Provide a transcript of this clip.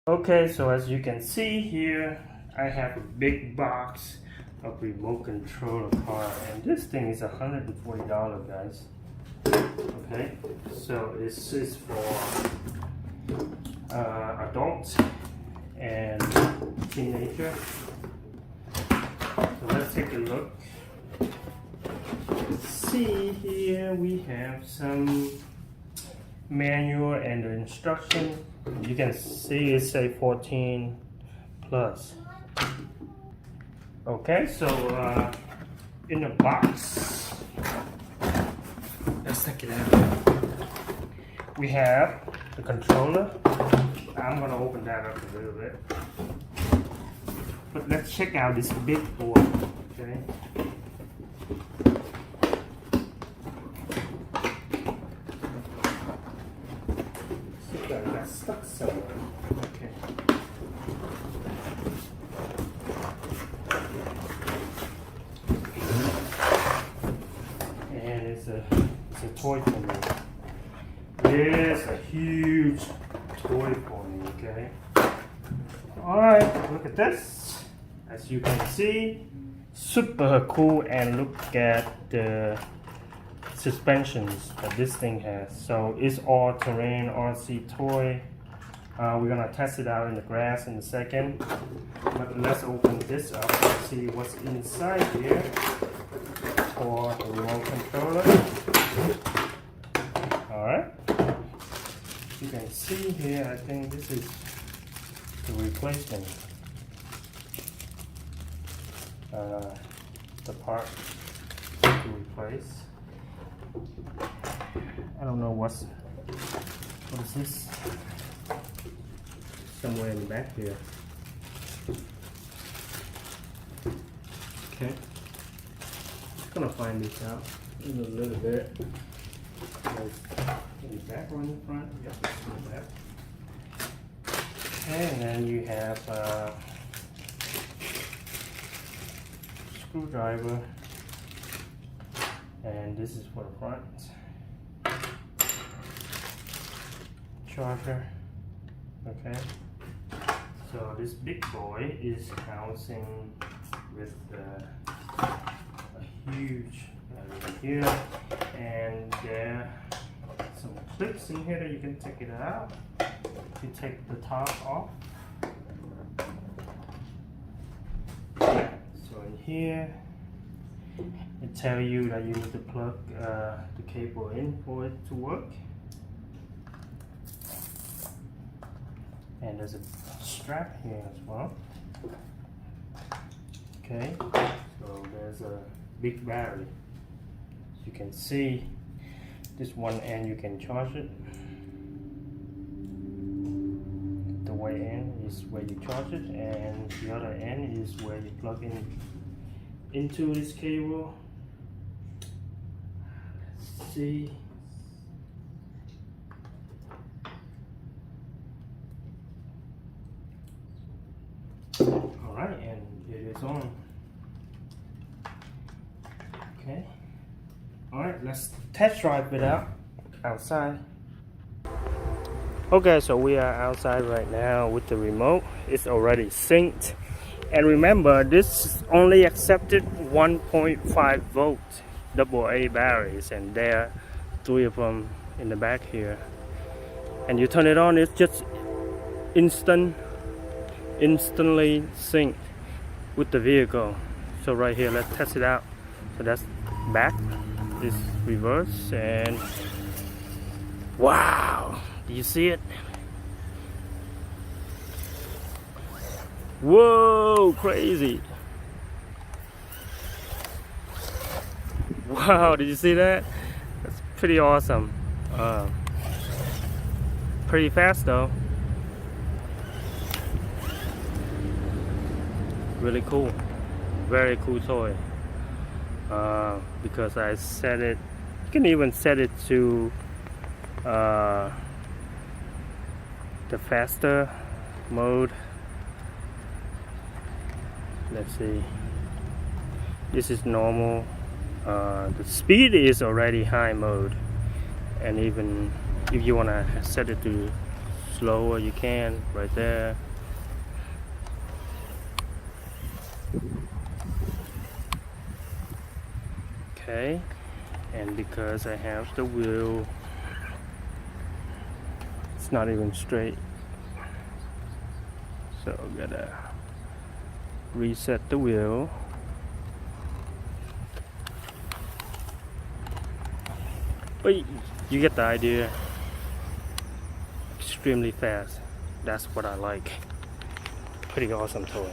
Okay, so as you can see here, I have a big box of remote control car, and this thing is $140, guys. Okay, so this is for adults and teenager. So let's take a look. See here we have some manual and the instruction. You can see it say 14 plus. Okay, so in the box, let's take it out. We have the controller. I'm gonna open that up a little bit, but let's check out this big board. Okay. I got stuck somewhere. Okay. And it's a toy for me. It's a huge toy for me, okay? Alright, look at this. As you can see, super cool, and look at the suspensions that this thing has. So it's all terrain RC toy. We're gonna test it out in the grass in a second. But let's open this up and see what's inside here for the remote controller. Alright. You can see here, I think this is the replacement. The part to replace. I don't know what is this? Somewhere in the back here. Okay. Just gonna find this out in a little bit. In the back or in the front? Yep, it's in the back. Okay, and then you have a screwdriver, and this is for the front. Charger. Okay, so this big boy is housing with a huge here, and there are some clips in here that you can take it out. You take the top off. So in here, it tells you that you need to plug the cable in for it to work. And there's a strap here as well. Okay, so there's a big battery. As you can see, this one end you can charge it. The way in is where you charge it, and the other end is where you plug in into this cable. Let's see. Alright, and it is on. Okay. Alright, let's test drive it out outside. Okay, so we are outside right now with the remote. It's already synced. And remember, this only accepted 1.5 volt AA batteries, and there are 3 of them in the back here. And you turn it on, it's just instantly sync with the vehicle. So right here, let's test it out. So that's back, this reverse, and wow, do you see it? Whoa, crazy. Wow, did you see that? That's pretty awesome. Pretty fast though. Really cool, very cool toy. Because I set it, you can even set it to the faster mode. Let's see, this is normal. The speed is already high mode, and even if you want to set it to slower you can, right there. Okay, and because I have the wheel, it's not even straight, so I'm gonna reset the wheel. But you get the idea. Extremely fast. That's what I like. Pretty awesome toy.